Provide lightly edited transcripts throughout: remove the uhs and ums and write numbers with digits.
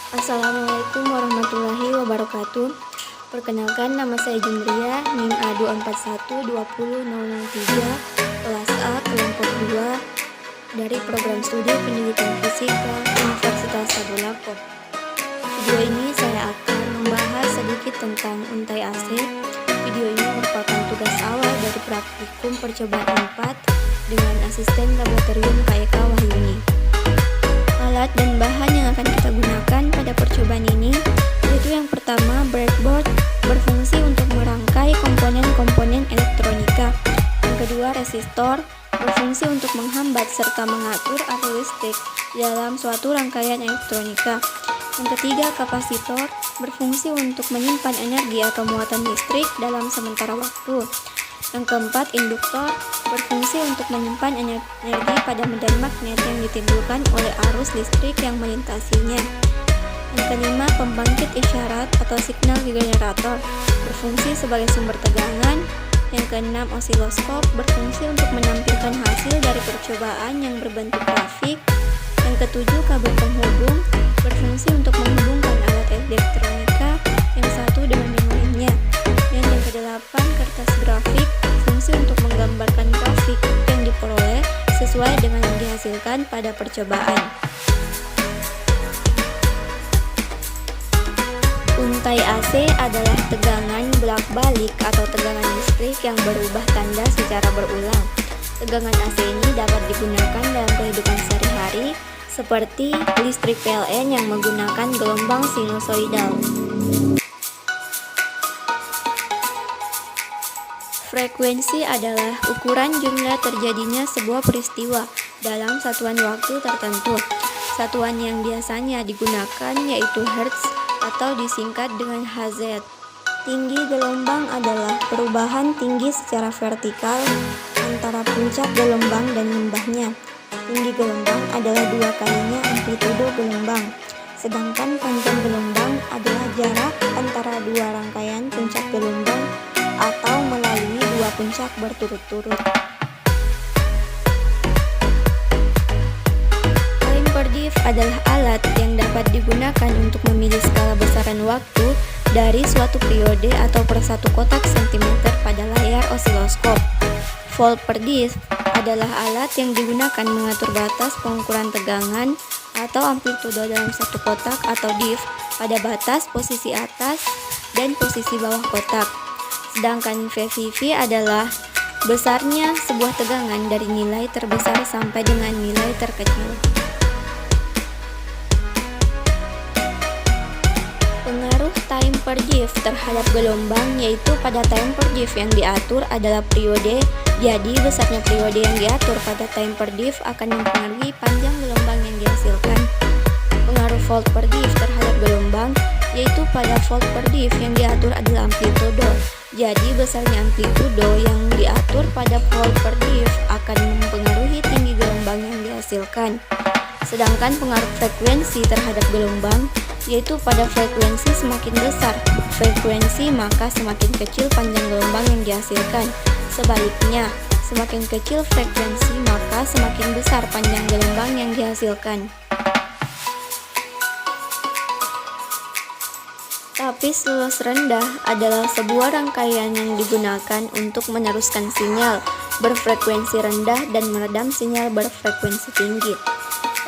Assalamualaikum warahmatullahi wabarakatuh. Perkenalkan, nama saya Jumria, NIM A241200003, kelas A, kelompok 2, dari program studi pendidikan fisika Universitas Sadulako. Video ini saya akan membahas sedikit tentang untai AC. Video ini merupakan tugas awal dari praktikum percobaan 4 dengan asisten laboratorium KEK Wahyuni. Alat dan bahan yang akan kita gunakan pada percobaan ini yaitu yang pertama, breadboard, berfungsi untuk merangkai komponen-komponen elektronika. Yang kedua, resistor, berfungsi untuk menghambat serta mengatur arus listrik dalam suatu rangkaian elektronika. Yang ketiga, kapasitor, berfungsi untuk menyimpan energi atau muatan listrik dalam sementara waktu. Yang keempat, induktor, berfungsi untuk menyimpan energi pada medan magnet yang ditimbulkan oleh arus listrik yang melintasinya. Yang kelima, pembangkit isyarat atau signal generator, berfungsi sebagai sumber tegangan. Yang keenam, osiloskop, berfungsi untuk menampilkan hasil dari percobaan yang berbentuk grafik. Yang ketujuh, kabel penghubung, berfungsi untuk menghubungkan alat elektronika yang satu dengan yang lainnya. Dan yang kedelapan, kertas grafik, fungsi untuk menggambarkan grafik yang diperoleh sesuai dengan yang dihasilkan pada percobaan. Untai AC adalah tegangan bolak-balik atau tegangan listrik yang berubah tanda secara berulang. Tegangan AC ini dapat digunakan dalam kehidupan sehari-hari seperti listrik PLN yang menggunakan gelombang sinusoidal. Frekuensi adalah ukuran jumlah terjadinya sebuah peristiwa dalam satuan waktu tertentu. Satuan yang biasanya digunakan yaitu Hertz atau disingkat dengan Hz. Tinggi gelombang adalah perubahan tinggi secara vertikal antara puncak gelombang dan lembahnya. Tinggi gelombang adalah 2 kalinya amplitudo gelombang, sedangkan panjang gelombang adalah jarak antara 2 rangkaian puncak gelombang atau melalui 2 puncak berturut-turut. Timer diff adalah alat yang dapat digunakan untuk memilih skala besaran waktu dari suatu periode atau per satu kotak sentimeter pada layar osiloskop. Volt per diff adalah alat yang digunakan mengatur batas pengukuran tegangan atau amplitudo dalam satu kotak atau diff pada batas posisi atas dan posisi bawah kotak. Sedangkan VVV adalah besarnya sebuah tegangan dari nilai terbesar sampai dengan nilai terkecil. Pengaruh time per diff terhadap gelombang yaitu pada time per diff yang diatur adalah periode, jadi besarnya periode yang diatur pada time per diff akan mempengaruhi panjang gelombang yang dihasilkan. Pengaruh volt per diff terhadap gelombang yaitu pada volt per diff yang diatur adalah amplitudo, jadi besarnya amplitudo yang diatur pada volt per diff akan mempengaruhi tinggi gelombang yang dihasilkan. Sedangkan pengaruh frekuensi terhadap gelombang yaitu pada frekuensi semakin besar frekuensi maka semakin kecil panjang gelombang yang dihasilkan. Sebaliknya, semakin kecil frekuensi maka semakin besar panjang gelombang yang dihasilkan. Tapis lulus rendah adalah sebuah rangkaian yang digunakan untuk meneruskan sinyal berfrekuensi rendah dan meredam sinyal berfrekuensi tinggi.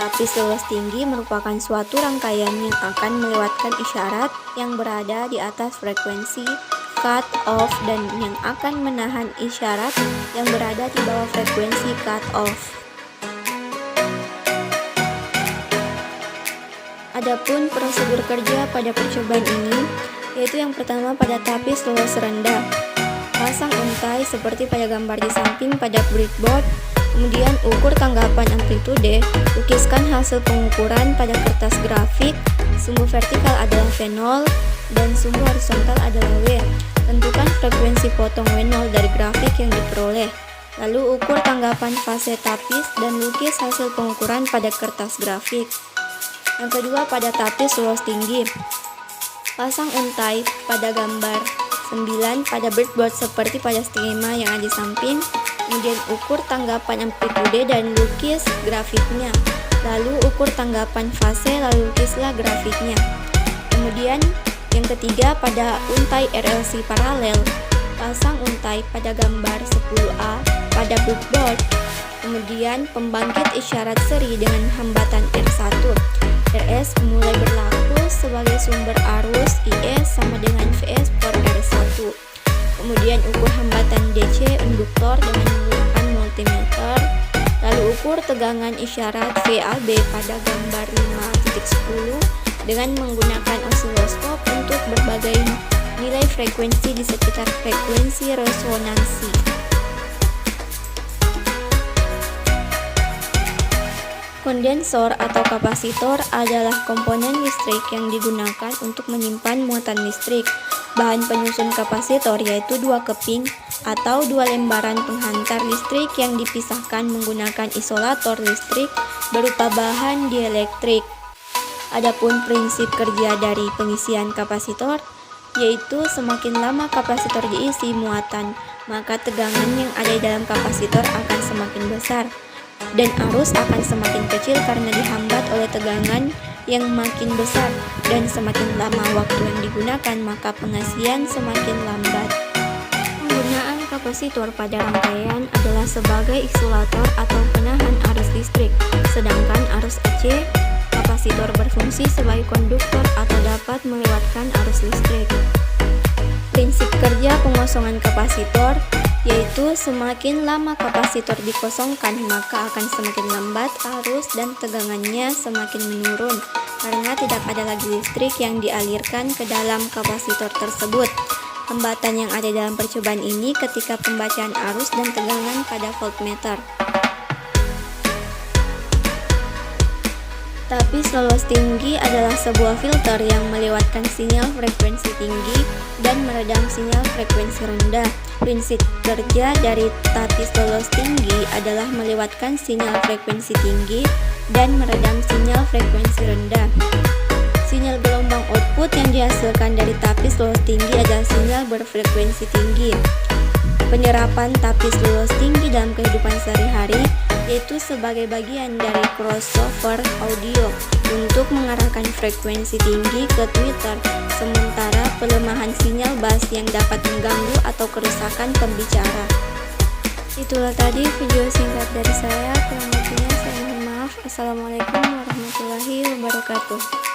Tapis lulus tinggi merupakan suatu rangkaian yang akan melewatkan isyarat yang berada di atas frekuensi cut off dan yang akan menahan isyarat yang berada di bawah frekuensi cut off. Adapun prosedur kerja pada percobaan ini yaitu yang pertama pada tapis lulus rendah, pasang untai seperti pada gambar di samping pada breadboard. Kemudian ukur tanggapan amplitude, lukiskan hasil pengukuran pada kertas grafik, sumbu vertikal adalah V0 dan sumbu horizontal adalah W. Tentukan frekuensi potong W0 dari grafik yang diperoleh. Lalu ukur tanggapan fase tapis dan lukis hasil pengukuran pada kertas grafik. Yang kedua pada tapis lulus tinggi. Pasang untai pada gambar 9 pada breadboard seperti pada skema yang ada di samping. Kemudian ukur tanggapan amplitude dan lukis grafiknya. Lalu ukur tanggapan fase, lalu lukislah grafiknya. Kemudian yang ketiga, pada untai RLC paralel, pasang untai pada gambar 10A pada breadboard. Kemudian pembangkit isyarat seri dengan hambatan R1. RS mulai berlaku sebagai sumber arus IE sama dengan VS per R1. Kemudian ukur hambatan DC induktor dengan menggunakan multimeter. Lalu ukur tegangan isyarat VAB pada gambar 5.10 dengan menggunakan osiloskop untuk berbagai nilai frekuensi di sekitar frekuensi resonansi. Kondensor atau kapasitor adalah komponen listrik yang digunakan untuk menyimpan muatan listrik. Bahan penyusun kapasitor yaitu dua keping atau dua lembaran penghantar listrik yang dipisahkan menggunakan isolator listrik berupa bahan dielektrik. Adapun prinsip kerja dari pengisian kapasitor yaitu semakin lama kapasitor diisi muatan, maka tegangan yang ada di dalam kapasitor akan semakin besar dan arus akan semakin kecil karena dihambat oleh tegangan yang makin besar, dan semakin lama waktu yang digunakan maka pengisian semakin lambat. Penggunaan kapasitor pada rangkaian adalah sebagai isolator atau penahan arus listrik, sedangkan arus AC kapasitor berfungsi sebagai konduktor atau dapat melewatkan arus listrik. Prinsip kerja pengosongan kapasitor yaitu semakin lama kapasitor dikosongkan maka akan semakin lambat arus dan tegangannya semakin menurun karena tidak ada lagi listrik yang dialirkan ke dalam kapasitor tersebut. Hambatan yang ada dalam percobaan ini ketika pembacaan arus dan tegangan pada voltmeter. Tapis lolos tinggi adalah sebuah filter yang melewatkan sinyal frekuensi tinggi dan meredam sinyal frekuensi rendah. Prinsip kerja dari tapis lolos tinggi adalah melewatkan sinyal frekuensi tinggi dan meredam sinyal frekuensi rendah. Sinyal gelombang output yang dihasilkan dari tapis lolos tinggi adalah sinyal berfrekuensi tinggi. Penyerapan tapis lolos tinggi dalam kehidupan sehari-hari yaitu sebagai bagian dari crossover audio untuk mengarahkan frekuensi tinggi ke tweeter, sementara pelemahan sinyal bass yang dapat mengganggu atau kerusakan pembicara. Itulah tadi video singkat dari saya, kurang lebihnya saya mohon maaf. Assalamualaikum warahmatullahi wabarakatuh.